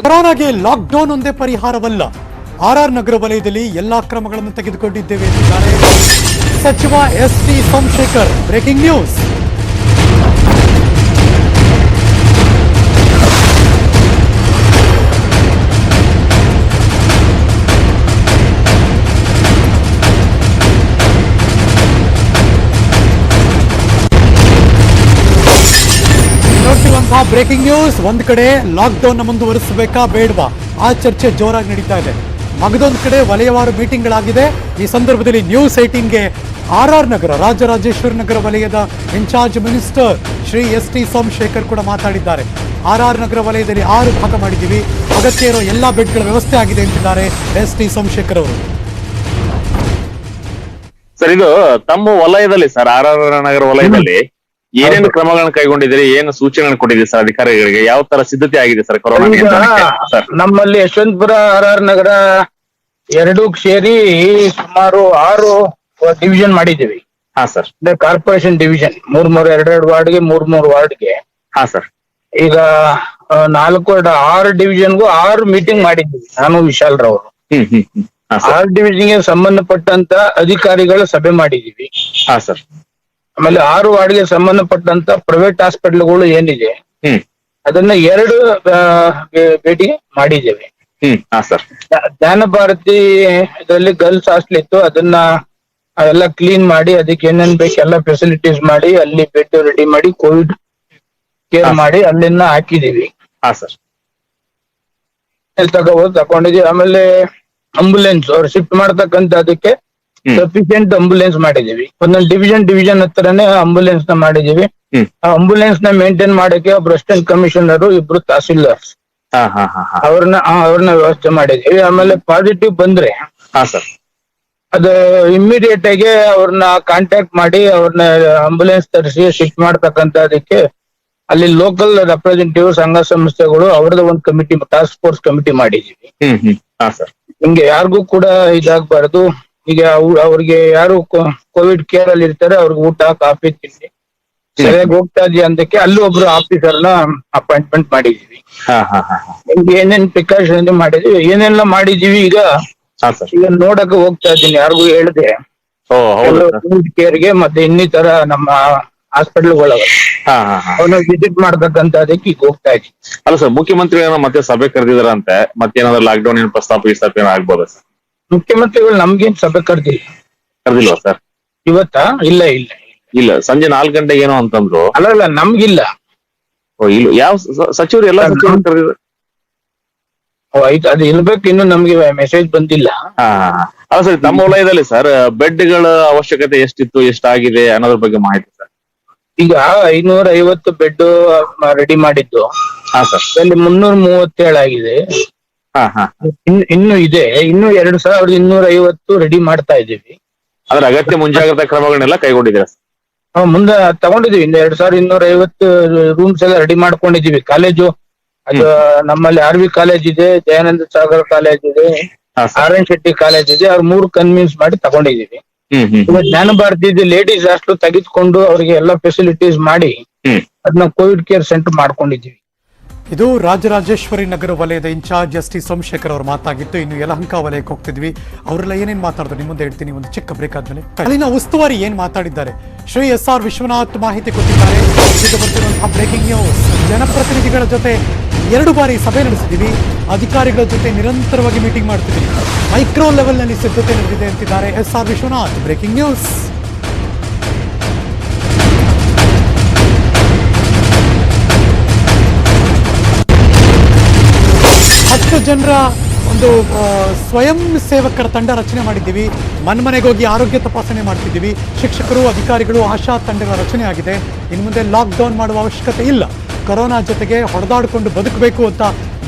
ಕೊರೋನಾಗೆ lockdown ಒಂದೇ ಪರಿಹಾರವಲ್ಲ. RR ನಗರ ವಲಯದಲ್ಲಿ ಎಲ್ಲಾ ಕ್ರಮಗಳನ್ನು ತೆಗೆದುಕೊಂಡಿದ್ದೇವೆ ಎಂದಿದ್ದಾರೆ ಸಚಿವ S T. Somashekar. Breaking news. Breaking news. ಒಂದ್ ಕಡೆ ಲಾಕ್ಡೌನ್ ಮುಂದುವರಿಸಬೇಕಾ ಬೇಡವಾ ಆ ಚರ್ಚೆ ಜೋರಾಗಿ ನಡೀತಾ ಇದೆ. ಮಗದೊಂದು ಕಡೆ ವಲಯವಾರು ಮೀಟಿಂಗ್ಗಳಾಗಿದೆ. ಈ ಸಂದರ್ಭದಲ್ಲಿ ನ್ಯೂಸ್ 18ಗೆ ಆರ್ಆರ್ ನಗರ ರಾಜರಾಜೇಶ್ವರಿ ನಗರ ವಲಯದ in charge minister Shri S T. Somashekar ಕೂಡ ಮಾತಾಡಿದ್ದಾರೆ. ಆರ್ಆರ್ ನಗರ ವಲಯದಲ್ಲಿ 6 ಭಾಗ ಮಾಡಿದ್ದೀವಿ, ಅಗತ್ಯ ಇರೋ ಎಲ್ಲಾ ಬೆಡ್ಗಳ ವ್ಯವಸ್ಥೆ ಆಗಿದೆ ಅಂತಿದ್ದಾರೆ ಎಸ್.ಟಿ. ಸೋಮಶೇಖರ್ ಅವರು. ಸರ್, ಇದು ತಮ್ಮ ವಲಯದಲ್ಲಿ ಸರ್ ಆರ್ಆರ್ ನಗರ ವಲಯದಲ್ಲಿ ಏನೇನು ಕ್ರಮಗಳನ್ನು ಕೈಗೊಂಡಿದ್ದೀರಿ, ಏನು ಸೂಚನೆಗಳನ್ನು ಕೊಟ್ಟಿದ್ದೀರಿ ಸರ್ ಅಧಿಕಾರಿಗಳಿಗೆ? ಯಾವ ತರ ಸಿದ್ಧತೆ ಆಗಿದೆ ಸರ್ ಕೊರೋನಾ ನಿಯಂತ್ರಣಕ್ಕೆ? ನಮ್ಮಲ್ಲಿ ಯಶವಂತಪುರ ಆರ್ಆರ್ ನಗರ ಎರಡೂ ಸೇರಿ ಸುಮಾರು 6 ಡಿವಿಷನ್ ಮಾಡಿದ್ದೀವಿ. ಹಾ ಸರ್. Corporation division 2 ವಾರ್ಡ್ಗೆ 3 ವಾರ್ಡ್ಗೆ. ಹಾ ಸರ್. ಈಗ 6 ಡಿವಿಷನ್ಗೂ 6 ಮೀಟಿಂಗ್ ಮಾಡಿದ್ದೀವಿ. ನಾನು ವಿಶಾಲ್ ರವರು 6 ಡಿವಿಷನ್ಗೆ ಸಂಬಂಧಪಟ್ಟಂತ ಅಧಿಕಾರಿಗಳ ಸಭೆ ಮಾಡಿದ್ದೀವಿ. ಹಾ ಸರ್. ಆಮೇಲೆ 6 ವಾರ್ಡ್ಗೆ ಸಂಬಂಧಪಟ್ಟಂತ ಪ್ರೈವೇಟ್ ಹಾಸ್ಪಿಟಲ್ಗಳು ಏನಿದೆ ಅದನ್ನ 2 ಭೇಟಿ ಮಾಡಿದ್ದೇವೆ. ಜ್ಞಾನ ಭಾರತಿ ಇದರಲ್ಲಿ ಗರ್ಲ್ಸ್ ಹಾಸ್ಟೆಲ್ ಇತ್ತು, ಅದನ್ನ ಎಲ್ಲ ಕ್ಲೀನ್ ಮಾಡಿ ಅದಕ್ಕೆ ಏನೇನ್ ಬೇಕು ಎಲ್ಲ ಫೆಸಿಲಿಟೀಸ್ ಮಾಡಿ ಅಲ್ಲಿ ಬೆಡ್ ರೆಡಿ ಮಾಡಿ ಕೋವಿಡ್ ಕೇರ್ ಮಾಡಿ ಅಲ್ಲಿನ ಹಾಕಿದೀವಿ. ತಗೊಂಡಿದೀವಿ. ಆಮೇಲೆ ಆಂಬುಲೆನ್ಸ್ ಅವ್ರು ಶಿಫ್ಟ್ ಮಾಡ್ತಕ್ಕಂತ ಅದಕ್ಕೆ ಸಫಿಶಿಯಂಟ್ ಆಂಬುಲೆನ್ಸ್ ಮಾಡಿದೀವಿ. ಒಂದೊಂದು ಡಿವಿಷನ್ ಹತ್ರನೇ ಆಂಬುಲೆನ್ಸ್ ನ ಮಾಡಿದೀವಿ. ಆ ಆಂಬುಲೆನ್ಸ್ ನ ಮೇಂಟೈನ್ ಮಾಡಕ್ಕೆ ಒಬ್ರು ಅಸಿಸ್ಟೆಂಟ್ ಕಮಿಷನರ್, 2 ತಹಸೀಲ್ದಾರ್ಸ್ ಅವ್ರನ್ನ ವ್ಯವಸ್ಥೆ ಮಾಡಿದೀವಿ. ಆಮೇಲೆ ಪಾಸಿಟಿವ್ ಬಂದ್ರೆ ಅದು ಇಮ್ಮಿಡಿಯೇಟ್ ಆಗಿ ಅವ್ರನ್ನ ಕಾಂಟ್ಯಾಕ್ಟ್ ಮಾಡಿ ಅವ್ರನ್ನ ಆಂಬುಲೆನ್ಸ್ ತರಿಸಿ ಶಿಫ್ಟ್ ಮಾಡ್ತಕ್ಕಂತ ಅದಕ್ಕೆ ಅಲ್ಲಿ ಲೋಕಲ್ ರೆಪ್ರೆಸೆಂಟೇಟಿವ್ ಸಂಘ ಸಂಸ್ಥೆಗಳು ಅವ್ರದ್ದು ಒಂದು ಕಮಿಟಿ, ಟಾಸ್ಕ್ ಫೋರ್ಸ್ ಕಮಿಟಿ ಮಾಡಿದೀವಿ. ಹಿಂಗೆ ಯಾರಿಗೂ ಕೂಡ ಇದಾಗಬಾರದು. ಈಗ ಅವ್ರಿಗೆ ಯಾರು ಕೋವಿಡ್ ಕೇರ್ ಅಲ್ಲಿ ಇರ್ತಾರೆ ಅವ್ರಿಗೆ ಊಟ, ಕಾಫಿ, ತಿಂಡಿ ಸರಿಯಾಗಿ ಹೋಗ್ತಾ ಇದೆಯಾ ಅಂತಕ್ಕೆ ಅಲ್ಲಿ ಒಬ್ರು ಆಫೀಸರ್ನ ಅಪಾಯಿಂಟ್ಮೆಂಟ್ ಮಾಡಿದೀವಿ. ನಿಮ್ಗೆ ಏನೇನ್ ಪ್ರಿಕಾಷನ್ ಮಾಡಿದೀವಿ, ಏನೆಲ್ಲ ಮಾಡಿದೀವಿ ಈಗ ನೋಡಕ್ ಹೋಗ್ತಾ ಇದ್ದೀನಿ. ಯಾರಿಗೂ ಹೇಳ್ದೆ ಕೋವಿಡ್ ಕೇರ್ಗೆ ಮತ್ತೆ ಇನ್ನಿತರ ನಮ್ಮ ಹಾಸ್ಪಿಟಲ್ಗಳವ ಅವನ್ನ ವಿಸಿಟ್ ಮಾಡ್ಬೇಕಂತ ಅದಕ್ಕೆ ಈಗ ಹೋಗ್ತಾ ಇದ್ದೀನಿ. ಅಲ್ಲ ಸರ್, ಮುಖ್ಯಮಂತ್ರಿ ಮತ್ತೆ ಸಭೆ ಕರೆದಿದಾರಂತೆ, ಮತ್ತೇನಾದ್ರು ಲಾಕ್ಡೌನ್ ಏನ್ ಪ್ರಸ್ತಾಪ ಆಗ್ಬೋದ ಸರ್? ಮುಖ್ಯಮಂತ್ರಿಗಳು ನಮ್ಗೇನ್ ಸಭೆ ಕರೆದಿಲ್ವಾ ಸರ್? ಇವತ್ತಾ? ಇಲ್ಲ ಸಂಜೆ 4 ಗಂಟೆಗೆ ಏನೋ ಅಂತಂದ್ರು. ಅಲ್ಲ ನಮ್ಗಿಲ್ಲ. ಇಲ್ಲ, ಯಾವ ಸಚಿವರು? ಎಲ್ಲ ಸಚಿವರು ಕರೆದಿದ್ರು. ಆಯ್ತು, ಅದು ಇರ್ಬೇಕು. ಇನ್ನು ನಮ್ಗೆ ಮೆಸೇಜ್ ಬಂದಿಲ್ಲ. ಅಲ್ಲ ಸರ್, ನಮ್ಮ ವಲಯದಲ್ಲಿ ಸರ್ ಬೆಡ್ಗಳ ಅವಶ್ಯಕತೆ ಎಷ್ಟಿತ್ತು, ಎಷ್ಟಾಗಿದೆ ಅನ್ನೋದ್ರ ಬಗ್ಗೆ ಮಾಹಿತಿ ಸರ್? ಈಗ 550 ಬೆಡ್ ರೆಡಿ ಮಾಡಿದ್ದು. ಅಲ್ಲಿ 337 ಆಗಿದೆ. ಇನ್ನು ಇದೆ, ಇನ್ನು 2250 ರೆಡಿ ಮಾಡ್ತಾ ಇದ್ದೀವಿ. ಅದ್ರ ಅಗತ್ಯ ಮುಂಜಾಗ್ರತಾ ಕ್ರಮಗಳನ್ನೆಲ್ಲ ಕೈಗೊಂಡಿದ್ದೀರಾ? ಮುಂದೆ ತಗೊಂಡಿದೀವಿ. ಇನ್ನು 2250 ರೂಮ್ಸ್ ಎಲ್ಲ ರೆಡಿ ಮಾಡ್ಕೊಂಡಿದೀವಿ. ಕಾಲೇಜು ಅದು ನಮ್ಮಲ್ಲಿ RV ಕಾಲೇಜ್ ಇದೆ, ದಯಾನಂದ ಸಾಗರ್ ಕಾಲೇಜ್ ಇದೆ, RN ಶೆಟ್ಟಿ ಕಾಲೇಜ್ ಇದೆ. ಅವ್ರು 3 ಕನ್ವಿನ್ಸ್ ಮಾಡಿ ತಗೊಂಡಿದೀವಿ. ಜ್ಞಾನ ಭಾರತಿ ಲೇಡೀಸ್ ಹಾಸ್ಟೆಲ್ ತೆಗೆದುಕೊಂಡು ಅವ್ರಿಗೆ ಎಲ್ಲ ಫೆಸಿಲಿಟೀಸ್ ಮಾಡಿ ಅದನ್ನ ಕೋವಿಡ್ ಕೇರ್ ಸೆಂಟರ್ ಮಾಡ್ಕೊಂಡಿದೀವಿ. ಇದು ರಾಜರಾಜೇಶ್ವರಿ ನಗರ ವಲಯದ ಇನ್ಚಾರ್ಜ್ ಎಸ್.ಟಿ. ಸೋಮಶೇಖರ್ ಅವರು ಮಾತಾಗಿತ್ತು. ಇನ್ನು ಯಲಹಂಕ ವಲಯಕ್ಕೆ ಹೋಗ್ತಿದ್ವಿ. ಅವರೆಲ್ಲ ಏನೇನ್ ಮಾತಾಡಿದ್ರು ನಿಮ್ಮ ಮುಂದೆ ಹೇಳ್ತೀನಿ ಒಂದು ಚಿಕ್ಕ ಬ್ರೇಕ್ ಆದ್ಮೇಲೆ. ಅಲ್ಲಿನ ಉಸ್ತುವಾರಿ ಏನ್ ಮಾತಾಡಿದ್ದಾರೆ, ಶ್ರೀ ಎಸ್.ಆರ್. ವಿಶ್ವನಾಥ್ ಮಾಹಿತಿ ಕೊಟ್ಟಿದ್ದಾರೆ. ಈಗ ಬರ್ತಿರುವಂತಹ ಬ್ರೇಕಿಂಗ್ ನ್ಯೂಸ್. ಜನಪ್ರತಿನಿಧಿಗಳ ಜೊತೆ 2 ಬಾರಿ ಸಭೆ ನಡೆಸಿದೀವಿ, ಅಧಿಕಾರಿಗಳ ಜೊತೆ ನಿರಂತರವಾಗಿ ಮೀಟಿಂಗ್ ಮಾಡ್ತಿದ್ದೀವಿ, ಮೈಕ್ರೋ ಲೆವೆಲ್ ನಲ್ಲಿ ಸಿದ್ಧತೆ ನಡೆದಿದೆ ಅಂತಿದ್ದಾರೆ ಎಸ್.ಆರ್. ವಿಶ್ವನಾಥ್. Breaking news. 10 ಜನರ ಒಂದು ಸ್ವಯಂ ಸೇವಕರ ತಂಡ ರಚನೆ ಮಾಡಿದ್ದೀವಿ. ಮನೆಗೆ ಹೋಗಿ ಆರೋಗ್ಯ ತಪಾಸಣೆ ಮಾಡ್ತಿದ್ದೀವಿ. ಶಿಕ್ಷಕರು, ಅಧಿಕಾರಿಗಳು, ಆಶಾ ತಂಡಗಳ ರಚನೆ ಆಗಿದೆ. ಇನ್ನು ಮುಂದೆ ಲಾಕ್ಡೌನ್ ಮಾಡುವ ಅವಶ್ಯಕತೆ ಇಲ್ಲ. ಕೊರೋನಾ ಜೊತೆಗೆ ಹೊಡೆದಾಡಿಕೊಂಡು ಬದುಕಬೇಕು ಅಂತ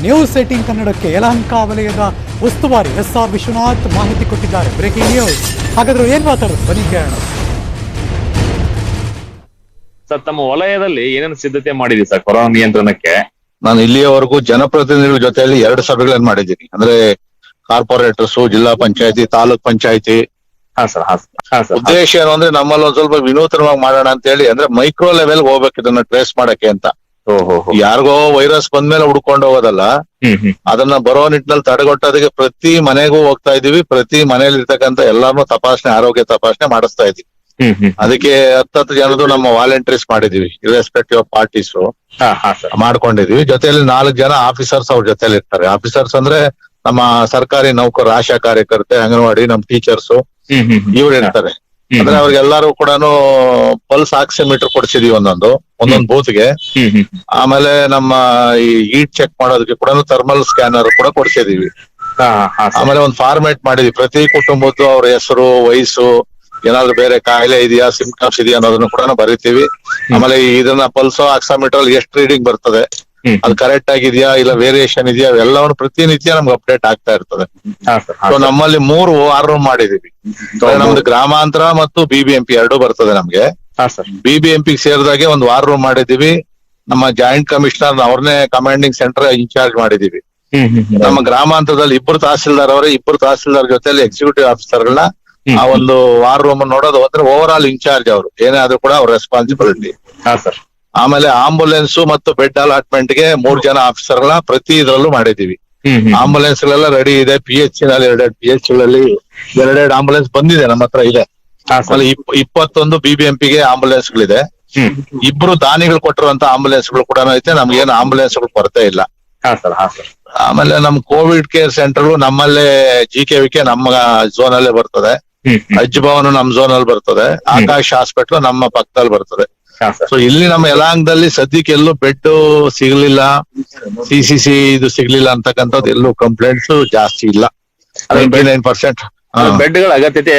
ನ್ಯೂಸ್ 18 ಕನ್ನಡಕ್ಕೆ ಯಲಹಂಕ ವಲಯದ ಉಸ್ತುವಾರಿ ಎಸ್.ಆರ್. ವಿಶ್ವನಾಥ್ ಮಾಹಿತಿ ಕೊಟ್ಟಿದ್ದಾರೆ. Breaking news. ಹಾಗಾದ್ರೆ ಏನ್ ಮಾತಾಡೋದು ಬನ್ನಿ ಕೇಳೋಣ. ಸರ್, ತಮ್ಮ ವಲಯದಲ್ಲಿ ಏನೇನು ಸಿದ್ಧತೆ ಮಾಡಿದ್ವಿ ಸರ್ ಕೊರೋನಾ ನಿಯಂತ್ರಣಕ್ಕೆ? ನಾನು ಇಲ್ಲಿಯವರೆಗೂ ಜನಪ್ರತಿನಿಧಿಗಳ ಜೊತೆಯಲ್ಲಿ 2 ಸಭೆಗಳನ್ನು ಮಾಡಿದ್ದೀನಿ. ಅಂದ್ರೆ ಕಾರ್ಪೊರೇಟರ್ಸ್, ಜಿಲ್ಲಾ ಪಂಚಾಯತಿ, ತಾಲೂಕ್ ಪಂಚಾಯತಿ. ಉದ್ದೇಶ ಏನು ಅಂದ್ರೆ ನಮ್ಮಲ್ಲಿ ಒಂದ್ ಸ್ವಲ್ಪ ವಿನೂತನವಾಗಿ ಮಾಡೋಣ ಅಂತ ಹೇಳಿ, ಅಂದ್ರೆ ಮೈಕ್ರೋ ಲೆವೆಲ್ ಹೋಗ್ಬೇಕು ಇದನ್ನ ಟ್ರೇಸ್ ಮಾಡಕ್ಕೆ ಅಂತ. ಯಾರಿಗೋ ವೈರಸ್ ಬಂದ್ಮೇಲೆ ಹುಡ್ಕೊಂಡು ಹೋಗೋದಲ್ಲ, ಅದನ್ನ ಬರೋ ನಿಟ್ಟಿನಲ್ಲಿ ತಡೆಗಟ್ಟೋದಕ್ಕೆ ಪ್ರತಿ ಮನೆಗೂ ಹೋಗ್ತಾ ಇದೀವಿ. ಪ್ರತಿ ಮನೇಲಿ ಇರ್ತಕ್ಕಂಥ ಎಲ್ಲಾರ್ನು ತಪಾಸಣೆ, ಆರೋಗ್ಯ ತಪಾಸಣೆ ಮಾಡಿಸ್ತಾ ಇದೀವಿ. ಅದಕ್ಕೆ 10 ಜನದ್ದು ನಮ್ಮ ವಾಲಂಟಿಯರ್ಸ್ ಮಾಡಿದೀವಿ, ಇರ್ರೆಸ್ಪೆಕ್ಟಿವ್ ಆಫ್ ಪಾರ್ಟೀಸ್ ಮಾಡ್ಕೊಂಡಿದೀವಿ. ಜೊತೆಯಲ್ಲಿ 4 ಜನ ಆಫೀಸರ್ಸ್ ಅವ್ರ ಜೊತೆಲಿ ಇರ್ತಾರೆ. ಆಫೀಸರ್ಸ್ ಅಂದ್ರೆ ನಮ್ಮ ಸರ್ಕಾರಿ ನೌಕರ, ಆಶಾ ಕಾರ್ಯಕರ್ತೆ, ಅಂಗನವಾಡಿ, ನಮ್ ಟೀಚರ್ಸ್ ಇವ್ರು ಇರ್ತಾರೆ. ಅಂದ್ರೆ ಅವ್ರಿಗೆಲ್ಲಾರು ಕೂಡ ಪಲ್ಸ್ ಆಕ್ಸಿಮೀಟರ್ ಕೊಡ್ಸಿದೀವಿ ಒಂದೊಂದು ಬೂತ್ಗೆ. ಆಮೇಲೆ ನಮ್ಮ ಈ ಹೀಟ್ ಚೆಕ್ ಮಾಡೋದಕ್ಕೆ ಕೂಡ ಥರ್ಮಲ್ ಸ್ಕ್ಯಾನರ್ ಕೂಡ ಕೊಡ್ಸಿದೀವಿ. ಆಮೇಲೆ ಒಂದು ಫಾರ್ಮೇಟ್ ಮಾಡಿದೀವಿ, ಪ್ರತಿ ಕುಟುಂಬದ್ದು ಅವ್ರ ಹೆಸರು, ವಯಸ್ಸು, ಏನಾದ್ರು ಬೇರೆ ಕಾಯಿಲೆ ಇದೆಯಾ, ಸಿಂಪ್ಟಮ್ಸ್ ಇದೆಯಾ ಅನ್ನೋದನ್ನು ಕೂಡ ಬರಿತೀವಿ. ಆಮೇಲೆ ಇದನ್ನ ಪಲ್ಸೋ ಆಕ್ಸಾಮೀಟರ್ ಎಷ್ಟು ರೀಡಿಂಗ್ ಬರ್ತದೆ, ಅದು ಕರೆಕ್ಟ್ ಆಗಿದೆಯಾ ಇಲ್ಲ ವೇರಿಯೇಷನ್ ಇದೆಯಾ, ಅವೆಲ್ಲವನ್ನು ಪ್ರತಿನಿತ್ಯ ನಮ್ಗೆ ಅಪ್ಡೇಟ್ ಆಗ್ತಾ ಇರ್ತದೆ. ಸೊ ನಮ್ಮಲ್ಲಿ 3 ವಾರ್ ರೂಮ್ ಮಾಡಿದೀವಿ. ನಮ್ದು ಗ್ರಾಮಾಂತರ ಮತ್ತು BBMP 2 ಬರ್ತದೆ ನಮ್ಗೆ. BBMP ಸೇರಿದಾಗೆ ಒಂದು ವಾರ್ ರೂಮ್ ಮಾಡಿದೀವಿ. ನಮ್ಮ ಜಾಯಿಂಟ್ ಕಮಿಷನರ್ ಅವ್ರನ್ನೇ ಕಮಾಂಡಿಂಗ್ ಸೆಂಟರ್ ಇನ್ಚಾರ್ಜ್ ಮಾಡಿದೀವಿ. ನಮ್ಮ ಗ್ರಾಮಾಂತರದಲ್ಲಿ 2 ತಹಸೀಲ್ದಾರ್ ಅವರೇ, 2 ತಹಸೀಲ್ದಾರ್ ಜೊತೆಲಿ ಎಕ್ಸಿಕ್ಯೂಟಿವ್ ಆಫೀಸರ್ಗಳನ್ನ ಆ ಒಂದು ವಾರ್ ರೂಮ್ ನೋಡೋದು ಅಂದ್ರೆ ಓವರ್ ಆಲ್ ಇನ್ಚಾರ್ಜ್ ಅವರು, ಏನೇ ಆದ್ರೂ ಕೂಡ ಅವ್ರ ರೆಸ್ಪಾನ್ಸಿಬಿಲಿಟಿ. ಆಮೇಲೆ ಆಂಬುಲೆನ್ಸ್ ಮತ್ತು ಬೆಡ್ ಅಲಾಟ್ಮೆಂಟ್ ಗೆ 3 ಜನ ಆಫೀಸರ್ಗಳ ಪ್ರತಿ ಇದ್ರಲ್ಲೂ ಮಾಡಿದೀವಿ. ಆಂಬುಲೆನ್ಸ್ ಗಳೆಲ್ಲ ರೆಡಿ ಇದೆ. PH ನಲ್ಲಿ 2 PH ಗಳಲ್ಲಿ 2 ಆಂಬುಲೆನ್ಸ್ ಬಂದಿದೆ, ನಮ್ಮ ಹತ್ರ ಇದೆ. ಆಮೇಲೆ 21 BBMP ಗೆ ಆಂಬುಲೆನ್ಸ್ ಗಳಿದೆ. 2 ದಾನಿಗಳು ಕೊಟ್ಟಿರುವಂತ ಆಂಬುಲೆನ್ಸ್ ಗಳು ಕೂಡ ಐತೆ. ನಮ್ಗೇನು ಆಂಬುಲೆನ್ಸ್ ಗಳು ಕೊರತೆ ಇಲ್ಲ. ಆಮೇಲೆ ನಮ್ ಕೋವಿಡ್ ಕೇರ್ ಸೆಂಟರ್ ನಮ್ಮಲ್ಲೇ GKVK ನಮ್ಮ ಝೋನ್ ಅಲ್ಲೇ ಬರ್ತದೆ. ಅಜ್ಜ್ ಭವನ ನಮ್ ಝೋನ್ ಅಲ್ಲಿ ಬರ್ತದೆ. ಆಕಾಶ್ ಹಾಸ್ಪಿಟಲ್ ನಮ್ಮ ಪಕ್ಕದಲ್ಲಿ ಬರ್ತದೆ. ಸೊ ಇಲ್ಲಿ ನಮ್ಮ ಯಲಹಂಕದಲ್ಲಿ ಸದ್ಯಕ್ಕೆ ಎಲ್ಲೂ ಬೆಡ್ ಸಿಗ್ಲಿಲ್ಲ, CCC ಇದು ಸಿಗ್ಲಿಲ್ಲ ಅಂತಕ್ಕಂಥದ್ದು ಎಲ್ಲೂ ಕಂಪ್ಲೇಂಟ್ಸ್ ಜಾಸ್ತಿ ಇಲ್ಲ. 99% ಬೆಡ್ಗಳ ಅಗತ್ಯತೆ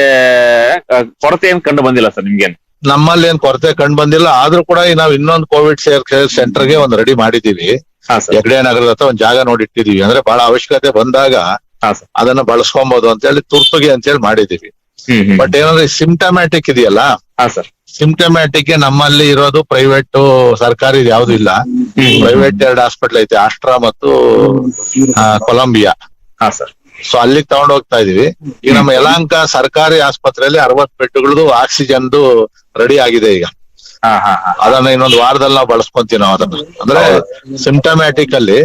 ಕೊರತೆ ಏನ್ ಕಂಡು ಬಂದಿಲ್ಲ ಸರ್ ನಿಮ್ಗೇನು? ನಮ್ಮಲ್ಲಿ ಏನ್ ಕೊರತೆ ಕಂಡು ಬಂದಿಲ್ಲ. ಆದ್ರೂ ಕೂಡ ನಾವು ಇನ್ನೊಂದು ಕೋವಿಡ್ ಕೇರ್ ಸೆಂಟರ್ಗೆ ಒಂದು ರೆಡಿ ಮಾಡಿದೀವಿ. ಹೆಗ್ಡೆ ನಗರದ ಹತ್ರ ಒಂದ್ ಜಾಗ ನೋಡಿ ಇಟ್ಟಿದೀವಿ. ಅಂದ್ರೆ ಬಹಳ ಅವಶ್ಯಕತೆ ಬಂದಾಗ ಅದನ್ನ ಬಳಸ್ಕೊಬಹುದು ಅಂತ ಹೇಳಿ ತುರ್ತುಗೆ ಅಂತ ಹೇಳಿ ಮಾಡಿದೀವಿ. ಬಟ್ ಏನಂದ್ರೆ ಸಿಂಪ್ಟಮ್ಯಾಟಿಕ್ ಇದೆಯಲ್ಲ, ಸಿಂಪ್ಟಮ್ಯಾಟಿಕ್ ನಮ್ಮಲ್ಲಿ ಇರೋದು ಪ್ರೈವೇಟ್, ಸರ್ಕಾರಿ ಯಾವ್ದು ಇಲ್ಲ. ಪ್ರೈವೇಟ್ 2 ಹಾಸ್ಪಿಟಲ್ ಐತೆ, ಆಸ್ಟ್ರಾ ಮತ್ತು ಕೊಲಂಬಿಯಾ. ಸೊ ಅಲ್ಲಿಗೆ ತಗೊಂಡ್ ಹೋಗ್ತಾ ಇದೀವಿ. ಈಗ ನಮ್ಮ ಯಲಹಂಕ ಸರ್ಕಾರಿ ಆಸ್ಪತ್ರೆಯಲ್ಲಿ 60 ಬೆಡ್ಗಳದ್ದು ಆಕ್ಸಿಜನ್ದು ರೆಡಿ ಆಗಿದೆ ಈಗ. ಅದನ್ನ ಇನ್ನೊಂದು ವಾರದಲ್ಲಿ ನಾವು ಬಳಸ್ಕೊಂತೀವಿ ನಾವು ಅದನ್ನ. ಅಂದ್ರೆ ಸಿಂಪ್ಟಮ್ಯಾಟಿಕ್ ಅಲ್ಲಿ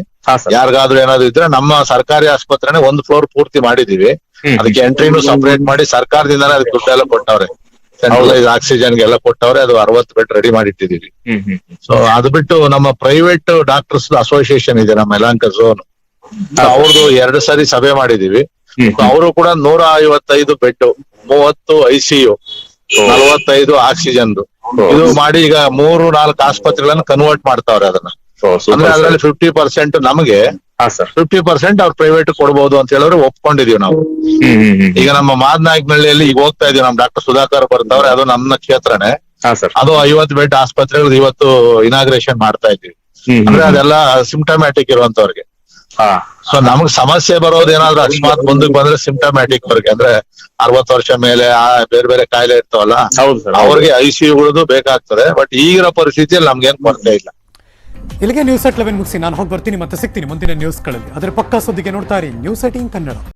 ಯಾರಿಗಾದ್ರೂ ಏನಾದ್ರು ಇದ್ರೆ ನಮ್ಮ ಸರ್ಕಾರಿ ಆಸ್ಪತ್ರೆನೇ 1 ಫ್ಲೋರ್ ಪೂರ್ತಿ ಮಾಡಿದೀವಿ. ಅದಕ್ಕೆ ಎಂಟ್ರಿನೂ ಸಪರೇಟ್ ಮಾಡಿ ಸರ್ಕಾರದಿಂದಾನೇ ಅದಕ್ಕೆ ದುಡ್ಡೆಲ್ಲ ಕೊಟ್ಟವ್ರೆ. ಸೆಂಟ್ರಲೈಸ್ ಆಕ್ಸಿಜನ್ಗೆಲ್ಲ ಕೊಟ್ಟವ್ರೆ. ಅದು 60 ಬೆಡ್ ರೆಡಿ ಮಾಡಿಟ್ಟಿದೀವಿ. ಸೊ ಅದು ಬಿಟ್ಟು ನಮ್ಮ ಪ್ರೈವೇಟ್ ಡಾಕ್ಟರ್ಸ್ ಅಸೋಸಿಯೇಷನ್ ಇದೆ ನಮ್ಮ ಯಲಹಂಕ ಝೋನ್. ಅವ್ರದ್ದು 2 ಸರಿ ಸಭೆ ಮಾಡಿದೀವಿ. ಅವರು ಕೂಡ 155 ಬೆಡ್, 30 ICU, 45 ಆಕ್ಸಿಜನ್ ಇದು ಮಾಡಿ ಈಗ 3-4 ಆಸ್ಪತ್ರೆಗಳನ್ನ ಕನ್ವರ್ಟ್ ಮಾಡ್ತಾವ್ರೆ ಅದನ್ನ. ಅಂದ್ರೆ ಅದ್ರಲ್ಲಿ 50% ನಮಗೆ, 50% ಅವ್ರು ಪ್ರೈವೇಟ್ ಕೊಡ್ಬೋದು ಅಂತ ಹೇಳಿದ್ರೆ ಒಪ್ಕೊಂಡಿದೀವಿ ನಾವು. ಈಗ ನಮ್ಮ ಮಾದನಾಯಕನಹಳ್ಳಿಯಲ್ಲಿ ಈಗ ಹೋಗ್ತಾ ಇದೀವಿ. ನಮ್ ಡಾಕ್ಟರ್ ಸುಧಾಕರ್ ಬರ್ತಾವ್ರೆ, ಅದು ನಮ್ಮ ಕ್ಷೇತ್ರನೇ. ಅದು 50 ಬೆಡ್ ಆಸ್ಪತ್ರೆಗಳು ಇವತ್ತು ಇನಾಗ್ರೇಷನ್ ಮಾಡ್ತಾ ಇದ್ದೀವಿ. ಅಂದ್ರೆ ಅದೆಲ್ಲ ಸಿಂಪ್ಟಮ್ಯಾಟಿಕ್ ಇರುವಂತವ್ರಿಗೆ. ಸೊ ನಮಗ್ ಸಮಸ್ಯೆ ಬರೋದೇನಾದ್ರೂ ಅಕಸ್ಮಾತ್ ಮುಂದಕ್ಕೆ ಬಂದ್ರೆ ಸಿಂಪ್ಟಮ್ಯಾಟಿಕ್ ಅವ್ರಿಗೆ, ಅಂದ್ರೆ 60 ವರ್ಷ ಮೇಲೆ ಬೇರೆ ಬೇರೆ ಕಾಯಿಲೆ ಇರ್ತಾವಲ್ಲ, ಅವ್ರಿಗೆ ICUಗಳದ್ದು ಬೇಕಾಗ್ತದೆ. ಬಟ್ ಈಗಿರೋ ಪರಿಸ್ಥಿತಿಯಲ್ಲಿ ನಮ್ಗೇನ್ ಕೊರತೆ ಇಲ್ಲ. ಇಲ್ಲಿಗೆ ನ್ಯೂಸ್ 11 ಮುಗಿಸಿ ನಾನು ಹೋಗಿ ಬರ್ತೀನಿ. ಮತ್ತೆ ಸಿಗ್ತೀನಿ ಮುಂದಿನ ನ್ಯೂಸ್ಗಳಲ್ಲಿ. ಅದರ ಪಕ್ಕಾ ಸುದ್ದಿಗೆ ನೋಡ್ತಾ ಇರಿ News 18 ಕನ್ನಡ.